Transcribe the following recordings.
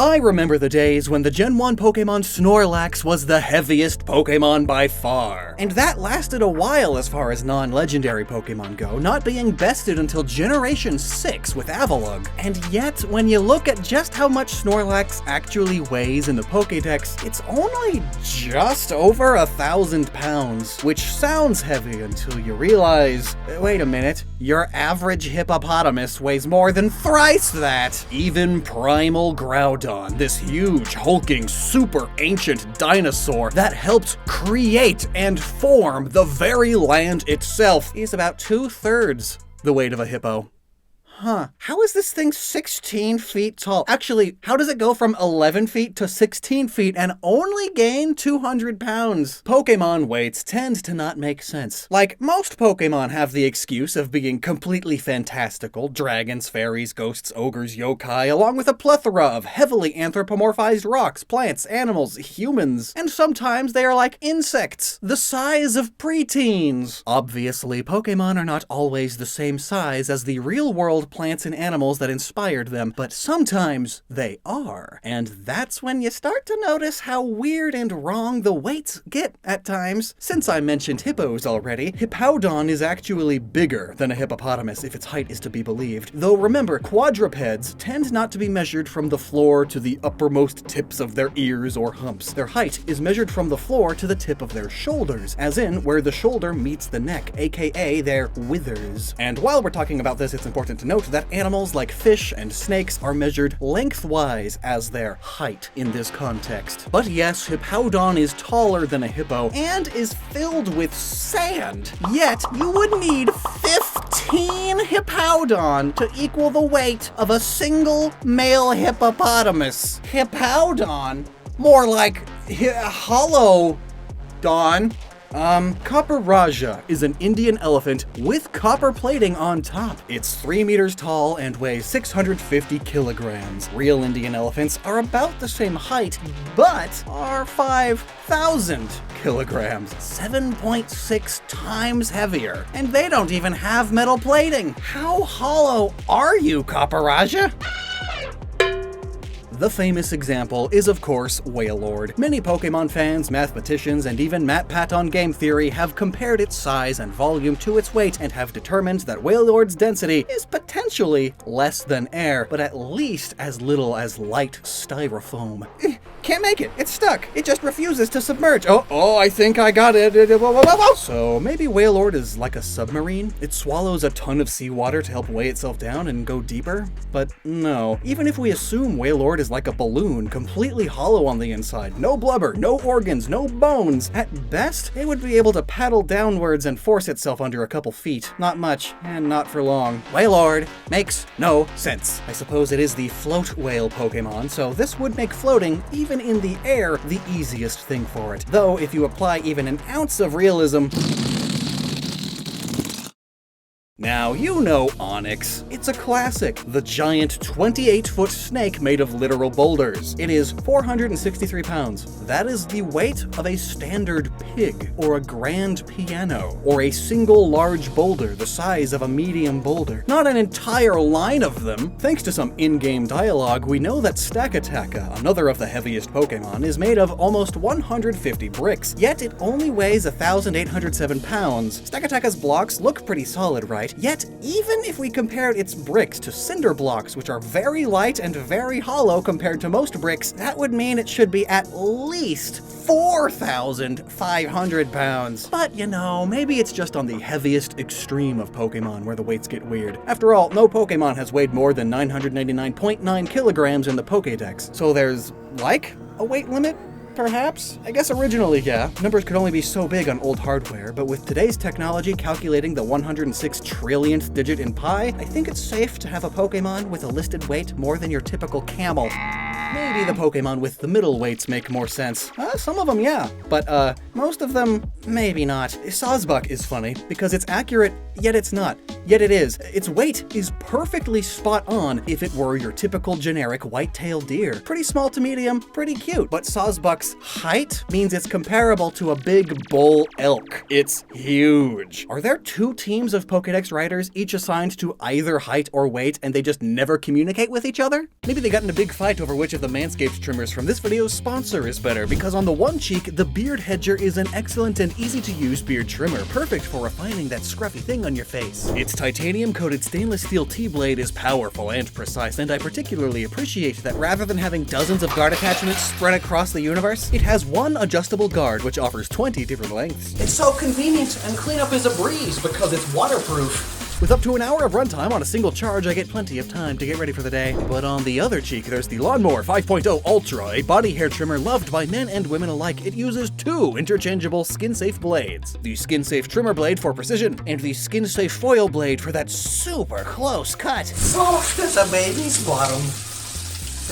I remember the days when the Gen 1 Pokémon Snorlax was the heaviest Pokémon by far. And that lasted a while as far as non-legendary Pokémon go, not being bested until Generation 6 with Avalugg. And yet, when you look at just how much Snorlax actually weighs in the Pokédex, it's only just over 1,000 pounds, which sounds heavy until you realize, wait a minute, your average hippopotamus weighs more than thrice that. Even Primal Groudon, this huge, hulking, super ancient dinosaur that helped create and form the very land itself, is about 2/3 the weight of a hippo. How is this thing 16 feet tall? Actually, how does it go from 11 feet to 16 feet and only gain 200 pounds? Pokémon weights tend to not make sense. Like, most Pokémon have the excuse of being completely fantastical, dragons, fairies, ghosts, ogres, yokai, along with a plethora of heavily anthropomorphized rocks, plants, animals, humans, and sometimes they are like insects, the size of preteens. Obviously, Pokémon are not always the same size as the real-world plants and animals that inspired them, but sometimes they are. And that's when you start to notice how weird and wrong the weights get at times. Since I mentioned hippos already, Hippowdon is actually bigger than a hippopotamus if its height is to be believed. Though remember, quadrupeds tend not to be measured from the floor to the uppermost tips of their ears or humps. Their height is measured from the floor to the tip of their shoulders, as in where the shoulder meets the neck, aka their withers. And while we're talking about this, it's important to note that animals like fish and snakes are measured lengthwise as their height in this context. But yes, Hippowdon is taller than a hippo and is filled with sand. Yet, you would need 15 Hippowdon to equal the weight of a single male hippopotamus. Hippowdon? More like hollow Don. Copper Raja is an Indian elephant with copper plating on top. It's 3 meters tall and weighs 650 kilograms. Real Indian elephants are about the same height, but are 5,000 kilograms, 7.6 times heavier. And they don't even have metal plating. How hollow are you, Copper Raja? The famous example is, of course, Wailord. Many Pokémon fans, mathematicians, and even MatPat on Game Theory have compared its size and volume to its weight and have determined that Wailord's density is potentially less than air, but at least as little as light styrofoam. Can't make it. It's stuck. It just refuses to submerge. Oh, I think I got it. So maybe Wailord is like a submarine? It swallows a ton of seawater to help weigh itself down and go deeper? But no. Even if we assume Wailord is like a balloon, completely hollow on the inside, no blubber, no organs, no bones, at best, it would be able to paddle downwards and force itself under a couple feet. Not much, and not for long. Wailord makes no sense. I suppose it is the float whale Pokémon, so this would make floating, even in the air, the easiest thing for it. Though, if you apply even an ounce of realism... Now, you know Onyx. It's a classic, the giant 28-foot snake made of literal boulders. It is 463 pounds. That is the weight of a standard pig, or a grand piano, or a single large boulder the size of a medium boulder. Not an entire line of them. Thanks to some in-game dialogue, we know that Stakataka, another of the heaviest Pokémon, is made of almost 150 bricks, yet it only weighs 1,807 pounds. Stakataka's blocks look pretty solid, right? Yet, even if we compared its bricks to cinder blocks, which are very light and very hollow compared to most bricks, that would mean it should be at least 4,500 pounds. But, you know, maybe it's just on the heaviest extreme of Pokémon where the weights get weird. After all, no Pokémon has weighed more than 999.9 kilograms in the Pokédex, so there's, like, a weight limit? Perhaps? I guess originally, yeah. Numbers could only be so big on old hardware, but with today's technology calculating the 106 trillionth digit in pi, I think it's safe to have a Pokémon with a listed weight more than your typical camel. Maybe the Pokémon with the middle weights make more sense. Some of them, yeah. But, most of them, maybe not. Sawsbuck is funny, because it's accurate, yet it's not. yet it is. Its weight is perfectly spot on if it were your typical generic white-tailed deer. Pretty small to medium, pretty cute. But Sawsbuck's height means it's comparable to a big bull elk. It's huge. Are there two teams of Pokédex riders, each assigned to either height or weight, and they just never communicate with each other? Maybe they got in a big fight over which of the Manscaped trimmers from this video's sponsor is better, because on the one cheek, the Beard Hedger is an excellent and easy-to-use beard trimmer, perfect for refining that scruffy thing on your face. Its titanium-coated stainless steel T-blade is powerful and precise, and I particularly appreciate that rather than having dozens of guard attachments spread across the universe, it has one adjustable guard which offers 20 different lengths. It's so convenient, and cleanup is a breeze because it's waterproof. With up to an hour of runtime on a single charge, I get plenty of time to get ready for the day. But on the other cheek, there's the Lawnmower 5.0 Ultra, a body hair trimmer loved by men and women alike. It uses two interchangeable skin-safe blades. The skin-safe trimmer blade for precision, and the skin-safe foil blade for that super close cut. Soft as a baby's bottom.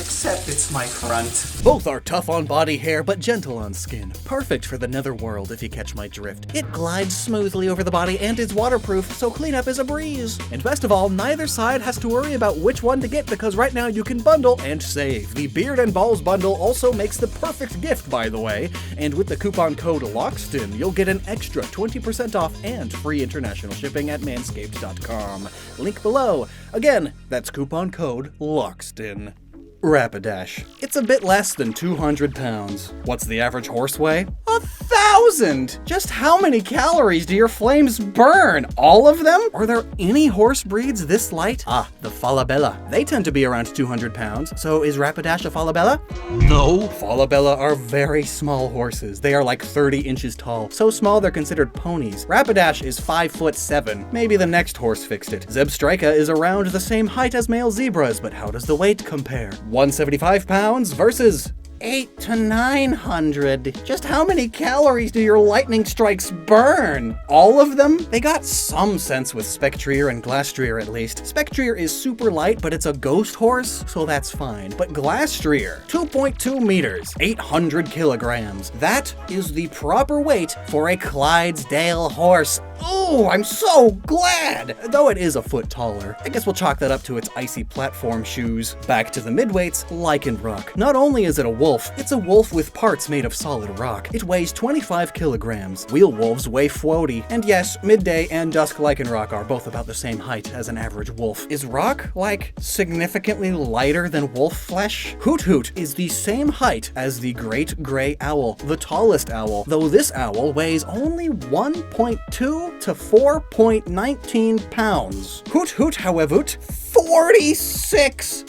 Except it's my front. Both are tough on body hair, but gentle on skin. Perfect for the netherworld, if you catch my drift. It glides smoothly over the body and is waterproof, so cleanup is a breeze. And best of all, neither side has to worry about which one to get, because right now you can bundle and save. The Beard and Balls bundle also makes the perfect gift, by the way. And with the coupon code Lockstin, you'll get an extra 20% off and free international shipping at manscaped.com. Link below. Again, that's coupon code Lockstin. Rapidash. It's a bit less than 200 pounds. What's the average horse weigh? 1,000! Just how many calories do your flames burn? All of them? Are there any horse breeds this light? Ah, the Falabella. They tend to be around 200 pounds, so is Rapidash a Falabella? No. Falabella are very small horses. They are like 30 inches tall. So small they're considered ponies. Rapidash is 5'7". Maybe the next horse fixed it. Zebstrika is around the same height as male zebras, but how does the weight compare? 175 pounds versus 800 to 900. Just how many calories do your lightning strikes burn? All of them? They got some sense with Spectrier and Glastrier at least. Spectrier is super light, but it's a ghost horse, so that's fine. But Glastrier, 2.2 meters, 800 kilograms. That is the proper weight for a Clydesdale horse. Oh, I'm so glad! Though it is a foot taller. I guess we'll chalk that up to its icy platform shoes. Back to the midweights, Lycanroc. Not only is it a wolf, it's a wolf with parts made of solid rock. It weighs 25 kilograms. Wheel wolves weigh 40. And yes, midday and dusk Lycanroc are both about the same height as an average wolf. Is rock, like, significantly lighter than wolf flesh? Hoot Hoot is the same height as the great gray owl, the tallest owl, though this owl weighs only 1.2 to 4.19 pounds. Hoot Hoot, however, 46.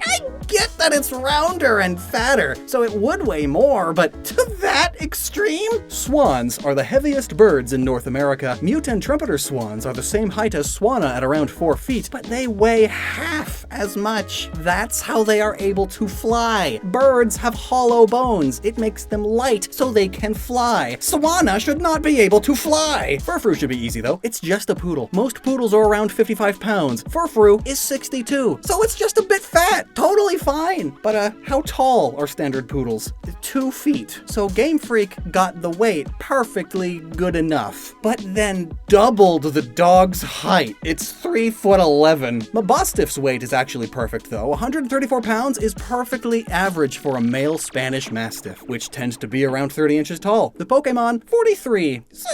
I get that it's rounder and fatter, so it would weigh more, but to that extreme? Swans are the heaviest birds in North America. Mute and trumpeter swans are the same height as Swana at around 4 feet, but they weigh half as much. That's how they are able to fly. Birds have hollow bones. It makes them light so they can fly. Swana should not be able to fly. Furfrou should be easy though. It's just a poodle. Most poodles are around 55 pounds. Furfrou is 62, so it's just a bit fat. Totally fine. But how tall are standard poodles? 2 feet. So Game Freak got the weight perfectly good enough, but then doubled the dog's height. It's 3'11". Mabostiff's weight is actually perfect though. 134 pounds is perfectly average for a male Spanish Mastiff, which tends to be around 30 inches tall. The Pokemon, 43. So,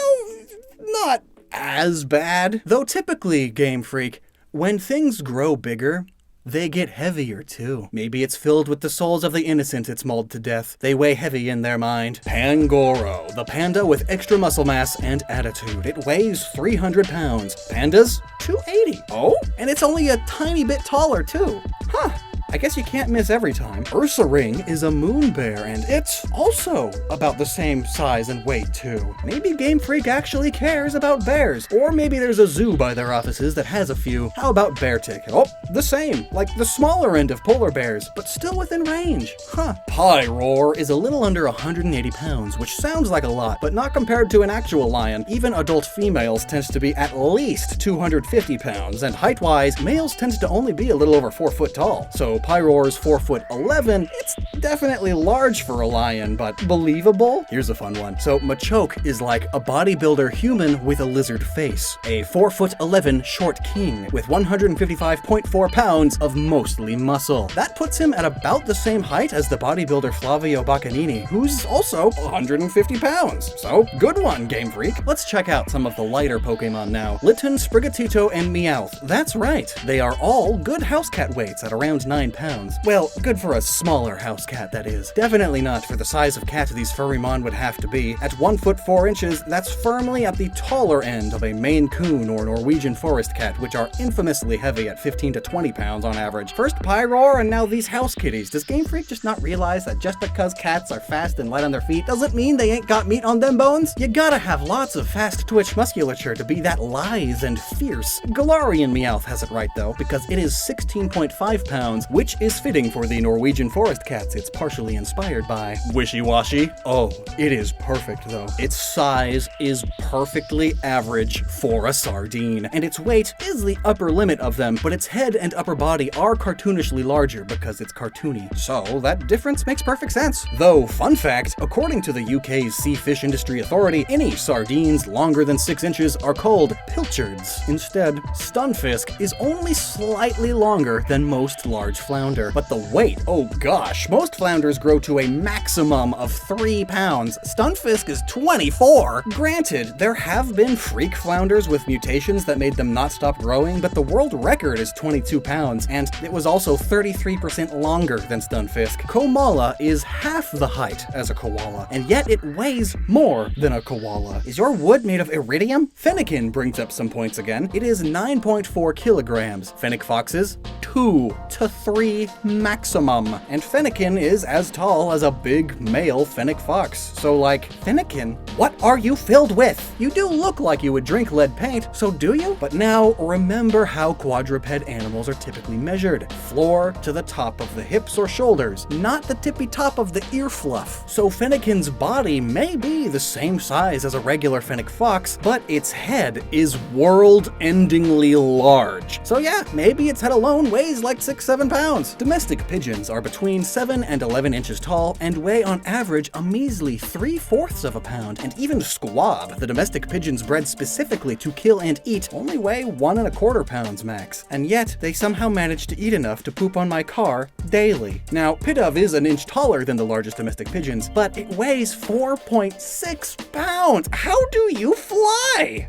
not as bad. Though typically, Game Freak, when things grow bigger, they get heavier too. Maybe it's filled with the souls of the innocent it's mauled to death. They weigh heavy in their mind. Pangoro, the panda with extra muscle mass and attitude. It weighs 300 pounds. Pandas, 280. Oh, and it's only a tiny bit taller too. Huh. I guess you can't miss every time. Ursaring is a moon bear, and it's also about the same size and weight too. Maybe Game Freak actually cares about bears. Or maybe there's a zoo by their offices that has a few. How about Beartic? Oh, the same. Like the smaller end of polar bears, but still within range. Huh. Pyroar is a little under 180 pounds, which sounds like a lot, but not compared to an actual lion. Even adult females tends to be at least 250 pounds, and height-wise, males tends to only be a little over 4 foot tall. So So Pyroar's 4'11", it's definitely large for a lion, but believable? Here's a fun one. So Machoke is like a bodybuilder human with a lizard face. A 4'11" short king with 155.4 pounds of mostly muscle. That puts him at about the same height as the bodybuilder Flavio Boccanini, who's also 150 pounds. So good one, Game Freak. Let's check out some of the lighter Pokemon now. Litten, Sprigatito, and Meowth. That's right, they are all good house cat weights at around 9 pounds. Well, good for a smaller house cat, that is. Definitely not for the size of cat these furrymon would have to be. At 1 foot 4 inches, that's firmly at the taller end of a Maine Coon or Norwegian forest cat, which are infamously heavy at 15 to 20 pounds on average. First Pyroar and now these house kitties. Does Game Freak just not realize that just because cats are fast and light on their feet doesn't mean they ain't got meat on them bones? You gotta have lots of fast twitch musculature to be that lithe and fierce. Galarian Meowth has it right though, because it is 16.5 pounds, which is fitting for the Norwegian forest cats it's partially inspired by. Wishy-washy? Oh, it is perfect though. Its size is perfectly average for a sardine, and its weight is the upper limit of them, but its head and upper body are cartoonishly larger because it's cartoony. So that difference makes perfect sense. Though, fun fact, according to the UK's Sea Fish Industry Authority, any sardines longer than 6 inches are called pilchards. Instead, Stunfisk is only slightly longer than most large flounder. But the weight, oh gosh, most flounders grow to a maximum of 3 pounds. Stunfisk is 24! Granted, there have been freak flounders with mutations that made them not stop growing, but the world record is 22 pounds, and it was also 33% longer than Stunfisk. Komala is half the height as a koala, and yet it weighs more than a koala. Is your wood made of iridium? Fennekin brings up some points again. It is 9.4 kilograms. Fennec foxes, 2 to 3 maximum. And Fennekin is as tall as a big male fennec fox. So like, Fennekin, what are you filled with? You do look like you would drink lead paint, so do you? But now, remember how quadruped animals are typically measured. Floor to the top of the hips or shoulders, not the tippy top of the ear fluff. So Fennekin's body may be the same size as a regular fennec fox, but its head is world-endingly large. So yeah, maybe its head alone weighs like 6-7 pounds. Domestic pigeons are between 7 and 11 inches tall and weigh on average a measly 3/4 of a pound, and even squab, the domestic pigeons bred specifically to kill and eat, only weigh 1¼ pounds max. And yet, they somehow manage to eat enough to poop on my car daily. Now, Pidove is an inch taller than the largest domestic pigeons, but it weighs 4.6 pounds. How do you fly?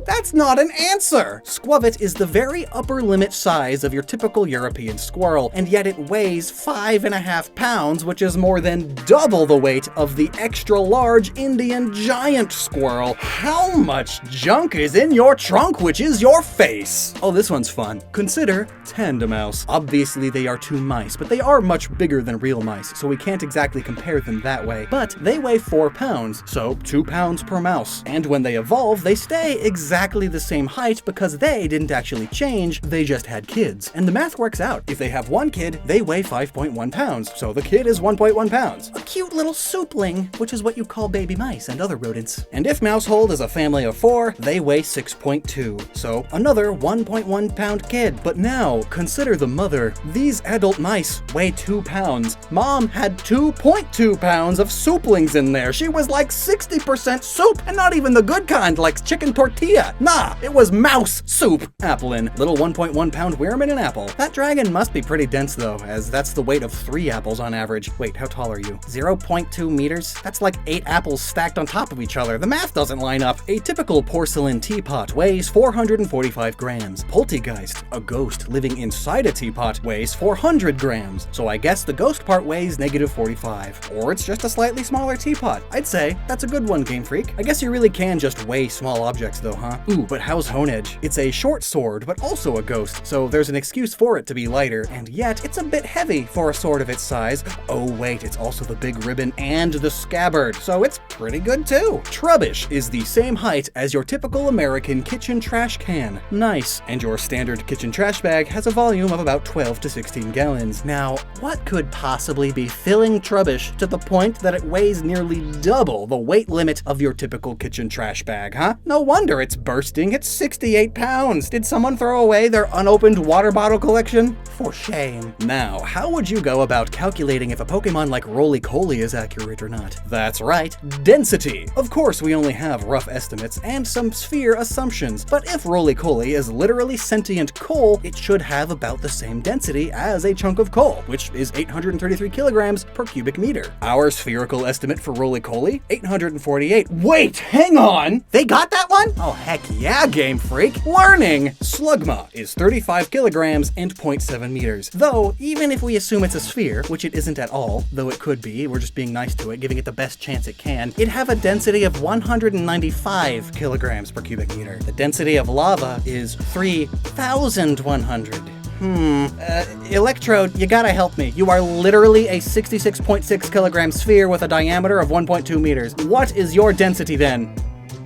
That's not an answer! Squavit is the very upper limit size of your typical European squirrel, and yet it weighs 5.5 pounds, which is more than double the weight of the extra large Indian giant squirrel. How much junk is in your trunk, which is your face? Oh, this one's fun. Consider Tandemouse. Obviously they are 2 mice, but they are much bigger than real mice, so we can't exactly compare them that way. But they weigh 4 pounds, so 2 pounds per mouse. And when they evolve, they stay exactly the same height because they didn't actually change, they just had kids. And the math works out. If they have 1 kid, they weigh 5.1 pounds, so the kid is 1.1 pounds. A cute little soupling, which is what you call baby mice and other rodents. And if Mousehold is a family of 4, they weigh 6.2, so another 1.1 pound kid. But now, consider the mother. These adult mice weigh 2 pounds. Mom had 2.2 pounds of souplings in there. She was like 60% soup, and not even the good kind, like chicken tortilla. Nah, it was mouse soup. Applin, little 1.1 pound worm in an apple. That dragon must be pretty dense though, as that's the weight of 3 apples on average. Wait, how tall are you? 0.2 meters? That's like 8 apples stacked on top of each other. The math doesn't line up. A typical porcelain teapot weighs 445 grams. Poltergeist, a ghost living inside a teapot, weighs 400 grams. So I guess the ghost part weighs -45. Or it's just a slightly smaller teapot. I'd say that's a good one, Game Freak. I guess you really can just weigh small objects though, huh? Ooh, but how's Honedge? It's a short sword, but also a ghost, so there's an excuse for it to be lighter, and yet it's a bit heavy for a sword of its size. Oh wait, it's also the big ribbon and the scabbard, so it's pretty good too. Trubbish is the same height as your typical American kitchen trash can. Nice. And your standard kitchen trash bag has a volume of about 12 to 16 gallons. Now, what could possibly be filling Trubbish to the point that it weighs nearly double the weight limit of your typical kitchen trash bag, huh? No wonder wonder it's bursting. It's 68 pounds. Did someone throw away their unopened water bottle collection? For shame. Now, how would you go about calculating if a Pokemon like Roly-Poly is accurate or not? That's right, density. Of course, we only have rough estimates and some sphere assumptions, but if Roly-Poly is literally sentient coal, it should have about the same density as a chunk of coal, which is 833 kilograms per cubic meter. Our spherical estimate for Roly-Poly, 848. Wait, hang on! They got that one? Oh, heck yeah, Game Freak. Learning! Slugma is 35 kilograms and 0.7 meters. Though, even if we assume it's a sphere, which it isn't at all, though it could be, we're just being nice to it, giving it the best chance it can, it'd have a density of 195 kilograms per cubic meter. The density of lava is 3,100. Electrode, you gotta help me. You are literally a 66.6 kilogram sphere with a diameter of 1.2 meters. What is your density then?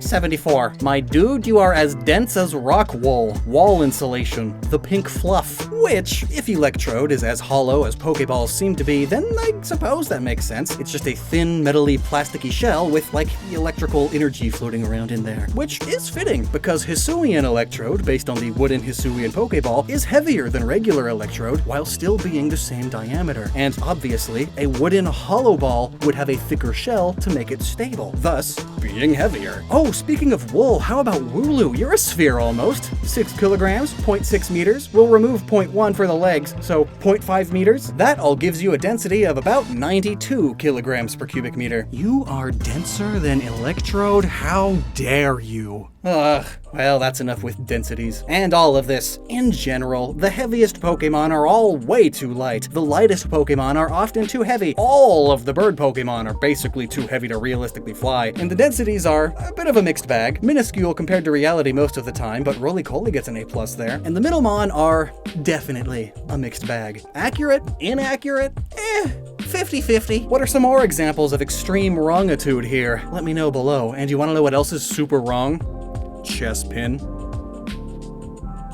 74. My dude, you are as dense as rock wool. Wall insulation. The pink fluff. Which, if Electrode is as hollow as Pokeballs seem to be, then I suppose that makes sense. It's just a thin, metally, plasticky shell with, like, electrical energy floating around in there. Which is fitting, because Hisuian Electrode, based on the wooden Hisuian Pokeball, is heavier than regular Electrode, while still being the same diameter. And obviously, a wooden hollow ball would have a thicker shell to make it stable, thus being heavier. Oh, speaking of wool, how about Wooloo? You're a sphere almost. 6 kilograms, 0.6 meters. We'll remove 0.1 for the legs, so 0.5 meters. That all gives you a density of about 92 kilograms per cubic meter. You are denser than Electrode? How dare you? Ugh, well, that's enough with densities. And all of this. In general, the heaviest Pokemon are all way too light. The lightest Pokemon are often too heavy. All of the bird Pokemon are basically too heavy to realistically fly. And the densities are a bit of a mixed bag. Minuscule compared to reality most of the time, but Roly-Poly gets an A+ there. And the Middlemon are definitely a mixed bag. Accurate? Inaccurate? 50-50. What are some more examples of extreme wrongitude here? Let me know below. And you want to know what else is super wrong? Chespin.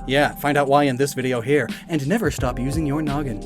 Yeah, find out why in this video here, and never stop using your noggin.